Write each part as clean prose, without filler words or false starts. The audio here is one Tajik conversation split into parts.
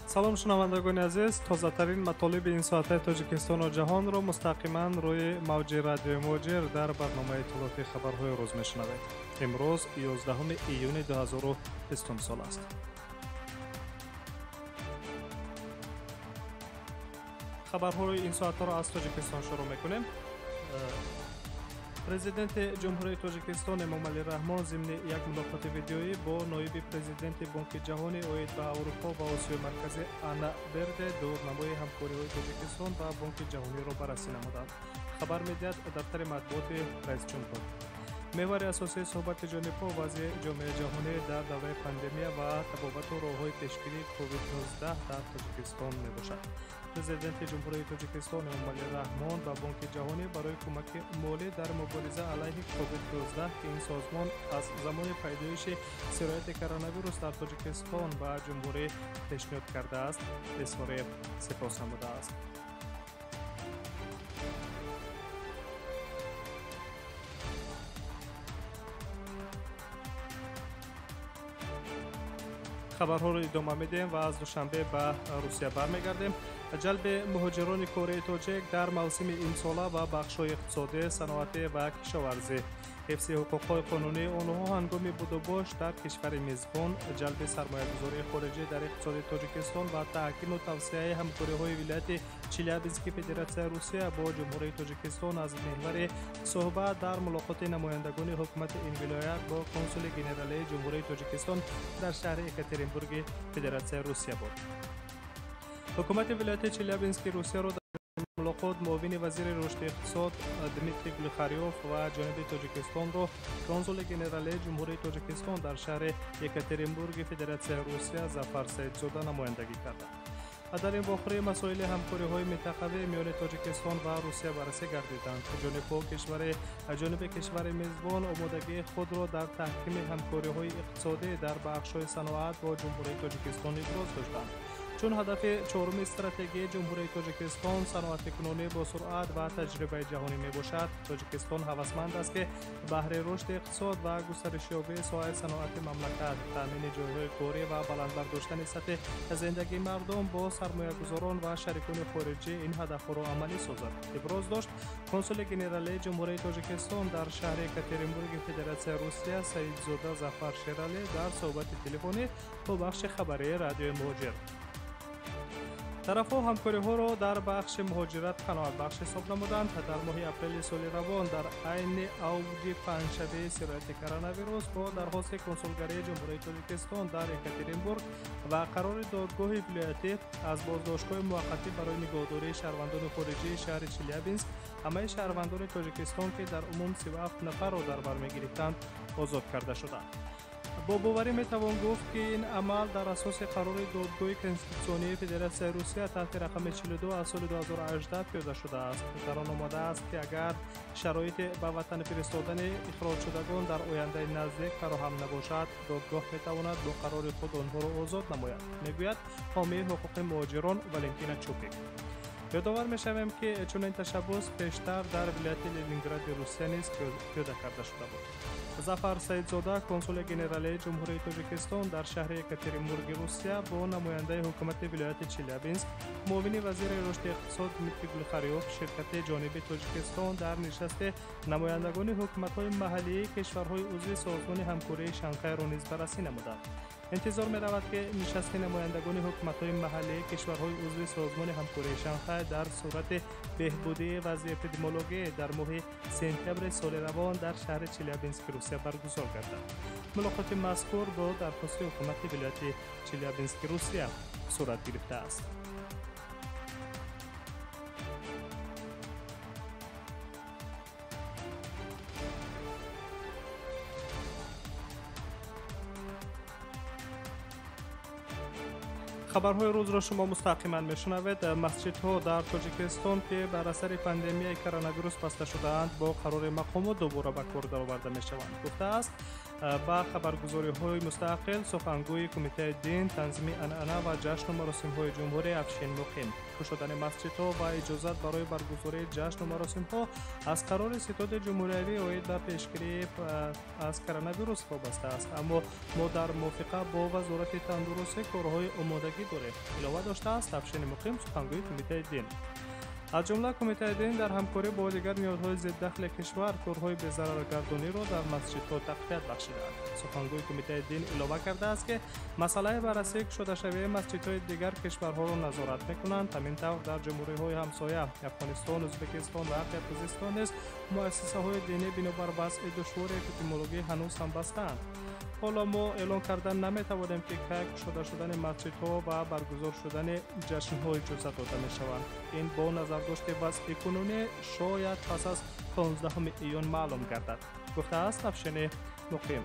салом шунавандагони азиз, тозатарин матолиби ин соатаи тоҷикистону ҷаҳонро мустақиман рӯи мавҷи радиои муҳоҷир дар барномаи иттилоъоти хабарҳои рӯз мешунавед. имрӯз 11 июни 2020 сол аст. хабарҳои ин соатаро аз тоҷикистон шурӯъ мекунем. президенти ҷумҳурияи тоҷикистон эмомалӣ раҳмон зимни як мулоқоти видеоӣ бо ноиби президенти бонки ҷаҳонӣ оид ба аврупо ва осиёи марказӣ Анна Берде дурнамои ҳамкориҳои тоҷикистон ва бонки ҷаҳониро баррасӣ намуданд. хабар медиҳад дафтари матбуоти раисҷумҳур. меҳвари асосии суҳбати ҷонибҳо вазъи ҷомеаи ҷаҳонӣ дар давраи пандемия ва табобату роҳҳои пешгирии COVID-19 дар Тоҷикистон мебошад. президенти ҷумҳурияи тоҷикистон эмомалӣ раҳмон ба бонки ҷаҳонӣ барои кӯмаки молӣ дар мубориза алайҳи COVID-19 ки ин созмон аз замони пайдоиши сирояти коронавирус дар Тоҷикистон ба ҷумҳурӣ пешниҳод кардааст, изҳори сипос намудааст. хабарҳоро идома медиҳем ва аз душанбе ба русия бармегардем. ҷалби муҳоҷирони кореяи тоҷик дар мавсими имсола ва бахшҳои иқтисодӣ, саноатӣ ва кишоварзӣ, ҳифзи ҳуқуқҳои қонунии онҳо ҳангоми будубош дар кишвари мизбон, ҷалби сармоягузории хориҷӣ дар иқтисоди Тоҷикистон ва таҳкиму тавсеаи ҳамкориҳои вилояти Челябински Федератсияи Русия бо ҷумҳурияи Тоҷикистон аз меҳвари суҳбат дар мулоқоти намояндагони ҳукумати ин вилоят бо консули генералии ҷумҳурияи Тоҷикистон дар шаҳри Екатеринбурги Федератсияи Русия буд. ҳукумати вилояти Челябински Русияро дар мулоқот муовини вазири рушди иқтисод Дмитрий Глухарёв ва ҷониби Тоҷикистонро консули генералии ҷумҳурияи Тоҷикистон дар шаҳри Екатеринбурги Федератсияи Русия Зафар Саидзода намояндагӣ карданд. дар ин вохӯрӣ масоили ҳамкориҳои минтақавӣ миёни Тоҷикистон ва Русия баррасӣ гардиданд. ҷониби кишвари мизбон омодагии худро дар таҳкими ҳамкориҳои иқтисодӣ дар бахшҳои саноат бо ҷумҳурияи Тоҷикистон иброз доштанд. чун ҳадафи чоруми стратегияи ҷумҳурияи Тоҷикистон саноатикунонӣ бо суръат ва таҷрибаи ҷаҳонӣ мебошад. Тоҷикистон ҳавасманд аст ки баҳри рушди иқтисод ва густаришёбии соҳаи саноати мамлакат, таъмини ҷойҳои корӣ ва баландбардоштани сатҳи зиндагии мардум бо сармоягузорон ва шарикони хориҷӣ ин ҳадафҳоро амалӣ созад, иброз дошт консули генералии ҷумҳурияи Тоҷикистон дар шаҳри Екатеринбурги Федератсияи Русия Саидзода Зафар Шералӣ дар суҳбати телефонӣ бо бахши хабарии радиои муҳоҷир. тарафҳо ҳамкориҳоро дар бахши муҳоҷират қаноатбахш ҳисоб намуданд. дар моҳи апрели соли равон дар айни авҷи панҷшабаи сирояти коронавирус бо дархости консулгарии ҷумҳурияи Тоҷикистон дар Екатеринбург ва қарори додгоҳи вилоятӣ аз боздоштгоҳи муваққатӣ барои нигоҳдории шаҳрвандони хориҷии шаҳри Челябинск, ҳамаи шаҳрвандони Тоҷикистон ки дар умум 37 нафарро дар бар мегирифтанд, озод карда шуданд. бо боварӣ метавон гуфт ки ин амал дар асоси қарори додгоҳи конститутсионии Федератсияи Русия таҳти рақами 42 аз соли 2018 пиёда шудааст. дар он омадааст ки агар шароити ба ватан фиристодани ихроҷшудагон дар ояндаи наздик фароҳам набошад, додгоҳ метавонад бо қарори худ онҳоро озод намояд, мегӯяд ҳомии ҳуқуқи муҳоҷирон Валентина Чупик. ёдовар мешавем ки чунин ташаббус пештар дар вилояти Ленингради Русия низ пиёда карда шуда буд. Зафар Саидзода, консули генералии ҷумҳурияи Тоҷикистон дар шаҳри Екатеринбурги Русия бо намояндаи ҳукумати вилояти Челябинск, муовини вазири рушди иқтисод Дмитрий Глухарёв, ширкати ҷониби Тоҷикистон дар нишасти намояндагони ҳукуматҳои маҳаллии кишварҳои узви созмони ҳамкории Шанхайро низ баррасӣ намуданд. интизор меравад ки нишасти намояндагони ҳукуматҳои маҳаллии кишварҳои узви созмони ҳамкории Шанхай дар сурати беҳбудии вазъи эпидемиологӣ дар моҳи сентябри соли равон дар шаҳри Челябински Русия баргузор гардад. мулоқоти мазкур бо дархости ҳукумати вилояти Челябински Русия сурат гирифтааст. хабарҳои рӯзро шумо мустақиман мешунавед. масҷидҳо дар Тоҷикистон ки бар асари пандемияи коронавирус баста шудаанд бо қарори мақомот дубора ба кор дароварда мешаванд, гуфтааст ба хабаргузориҳои мустақил сухангӯи Кумитаи дин, танзими анъана ва ҷашну маросимҳои ҷумҳурӣ Афшин Муқим. گشودن مسجدها و اجازت برای برگزاری جشن و مراسم‌ها از قرار ستاد جمهوری اوید به پیشگیری از کرونا ویروس وابسته است، اما ما در موافقه با وزارت تندرستی کارهای آمادگی داریم. علاوه داشته است افشین مقیم سخنگوی کمیته دین. از جمله کمیته دین در همکاری با دیگر نهادهای ضد دخل کشور کارهای بی‌ضررگردانی را در مسجدها تقویت بخشیدند. سخنگوی کمیته دین علاوه کرده است که مسئله بررسی شده شوی مسجدهای دیگر کشورها را نظارت می‌کنند. همین طور در جمهوری‌های همسایه افغانستان، ازبکستان و قرقیزستان نیز مؤسسه‌های دینی بنابر وضع دشوار اپیدمیولوژی هنوز هم بسته‌اند. حالا ما اعلام کردن نمی‌توانیم که کی شدن مسجدها و برگزار شدن جشن‌ها اجازه داده می‌شوند. این با نظر داشته وضع کنونی شاید پس از 15 ایون معلوم گردد، گفته است افشین مقیم.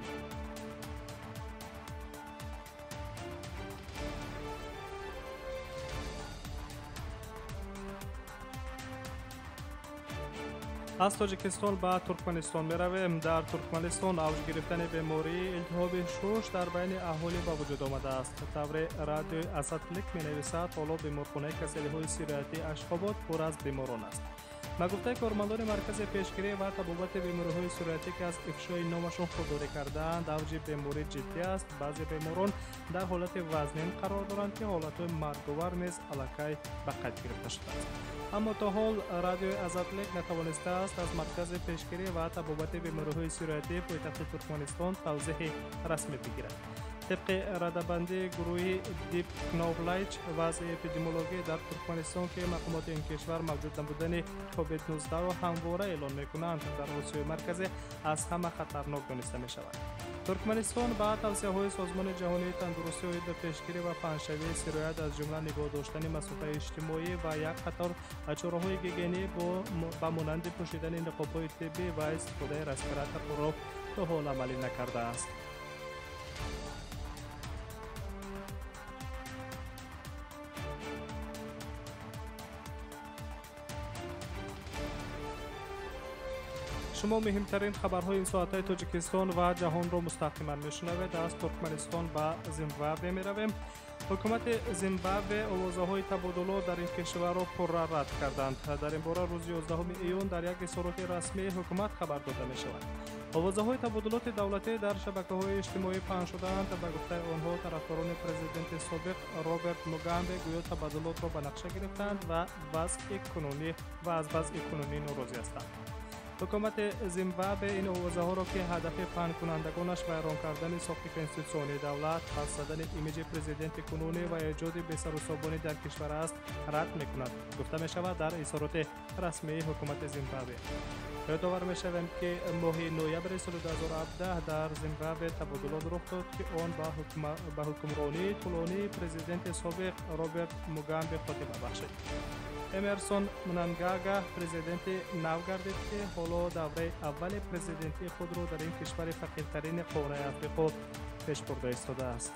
از تاجیکستان به ترکمنستان می رویم. در ترکمنستان اوج گرفتن بیماری التهاب شش در بین اهالی به وجود آمده است. طور رادیو اساتلیک می نویسد حالا بیمارخانه کسلی‌های سیرایتی اشخاباد پر از بیماران است. به گفته کارمندان مرکز پیشگیری و تبابت بیماری‌های سیرایتی که از افشای نامشون خودداری کردند، اوج بیماری جدی است. بعضی بیماران در حالت وزنین قرار دارند که حالت‌های مرگ‌آور نیز الکی به قید گرفته شده است. اما تا حال رادیو اساتلیک نتوانسته است از مرکز پیشگیری و تبابت بیماری‌های سیرایتی پایتخت ترکمنستان توضیح رسمی بگیرد. طبق رده‌بندی گروه دیپ کناولایچ وضع اپیدمیولوژی در ترکمنستان که مقامات این کشور موجود نبودن کووید 19 را همواره اعلان می‌کنند در آسیای مرکزی از همه خطرناک دانسته می‌شود. ترکمنستان با توصیه‌های سازمان جهانی تندرستی اوید به پیشگیری و پنه‌شوی سرایت از جمله نگاه داشتن مسئله اجتماعی و یک قطار چاره‌های گیگینی با مانند پوشیدن نقاب‌های طبی و استفاده رسپیراتور را تا حال عملی نکرده است. شما مهمترین خبرهای این ساعت تاجیکستان و جهان را مستقیما میشنوید. از ترکمنستان به زیمبابوه میرویم. حکومت زیمبابوه آوازه‌های تبادلات در این کشور را پر رد کردند. در این باره روز 11 ایون در یک اظهارات رسمی حکومت خبر داده می شود. آوازه‌های تبادلات دولتی در شبکه‌های اجتماعی پخش شدند. به گفته آنها طرفداران پرزیدنت سابق رابرت موگامبه گویا تبادلات را به نقشه گرفتند و از وضع کنونی ناراضی هستند. حکومت زیمبابوه این آوازه‌ها را که هدف پنهان کنندگانش ویران کردن ساخت کنستیتوسیونی دولت، پس زدن ایمیج پرزیدنت کنونی و ایجاد بی‌سر و سامانی در کشور است رد می‌کند، گفته می‌شود در اظهارات رسمی حکومت زیمبابوه. یادآور می‌شویم که ماه نوامبر سال 2017 در زیمبابوه تبادلات رخ داد که آن به حکمرانی طولانی پرزیدنت سابق رابرت موگامبه خاتمه بخشید. امرسون منانگاگا پرزیدنت نو گردید که حالا دوره اول پرزیدنتی خود را در این کشور فقیرترین قاره افریقا پیش برده ایستاده است.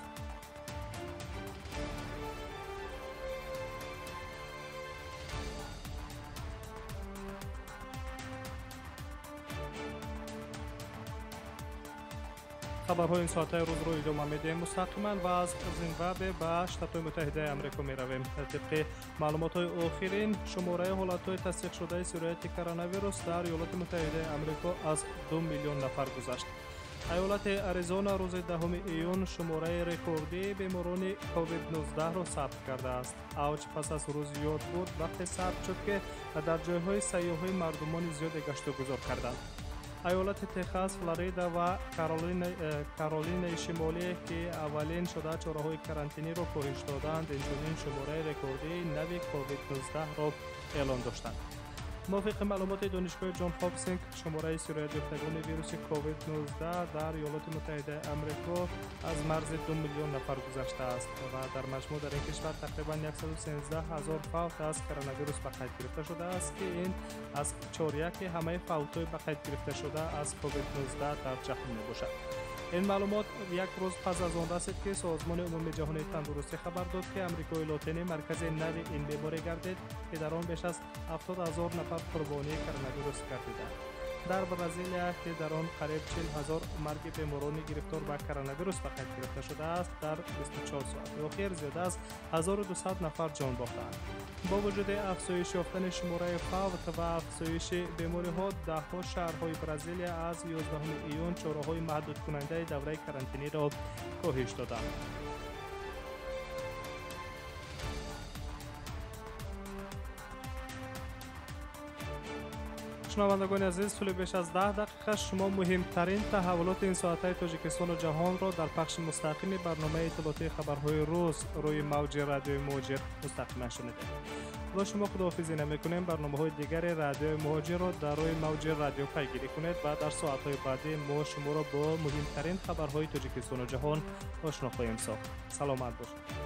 خبرهای این ساعته روز رو ادامه میدیم. مستقیما و از زیمبابوه به شتات متحده آمریکا می رویم. طبق معلومات های آخرین شماره حالت های تصدیق شده سرایت کرونا ویروس در ایالات متحده آمریکا از 2 میلیون نفر گذشت. ایالت اریزونا روز 10 ایون شماره رکوردی بیماران کووید 19 را ثبت کرده است. اوج پس از روز یاد بود وقتی ثبت شد که در جایهای سیاحی مردمان زیاد گشت و گذار کردند. ایالت تگزاس، فلوریدا و کارولینای شمالی که اولین شده چاره‌های کرانتینی را کاهش دادند، اینچنین شماره رکوردی نوی کووید 19 را اعلان داشتند. موافق معلومات دانشگاه جان هاپکینس شماره سرایت یافتگان ویروس کووید 19 در ایالات متحده آمریکا از مرز 2 میلیون نفر گذشته است و در مجموع در این کشور تقریبا 113,000 فوت از کرونا ویروس به قید گرفته شده است که این از 4/1 همه فوت‌های به قید گرفته شده از کووید 19 در جهان میباشد. این معلومات یک روز پس از آن رسید که سازمان عمومی جهانی تندرستی خبر داد که امریکای لاتینی مرکز نو این بیماری گردید که در آن بیش از 70,000 نفر قربانی کرونا ویروس گردیدند. در برزیل که در آن قریب 40,000 مرگ بیماران گرفتار به کرونا ویروس به قید گرفته شده است، در 24 ساعت اخیر زیاد از 1200 نفر جان باختند. با وجود افزایش یافتن شماره فوت و افزایش بیماری‌ها، ده‌ها شهرهای برزیل از 11 ایون چاره‌های محدود کننده دوره کرانتینی را کاهش دادند. شنوندگان عزیز، طول بیش از 10 دقیقه شما مهمترین تحولات این ساعت‌های تاجیکستان و جهان را در پخش مستقیم برنامه اطلاعاتی خبرهای روز روی موج رادیوی مهاجر مستقیما شنیدید. با شما خداحافظی نمی‌کنیم. برنامه‌های دیگر رادیوی مهاجر را در روی موج رادیو پیگیری کنید و در ساعت‌های بعدی ما شما را با مهمترین خبرهای تاجیکستان و جهان آشنا خواهیم ساخت. سلامت باشید.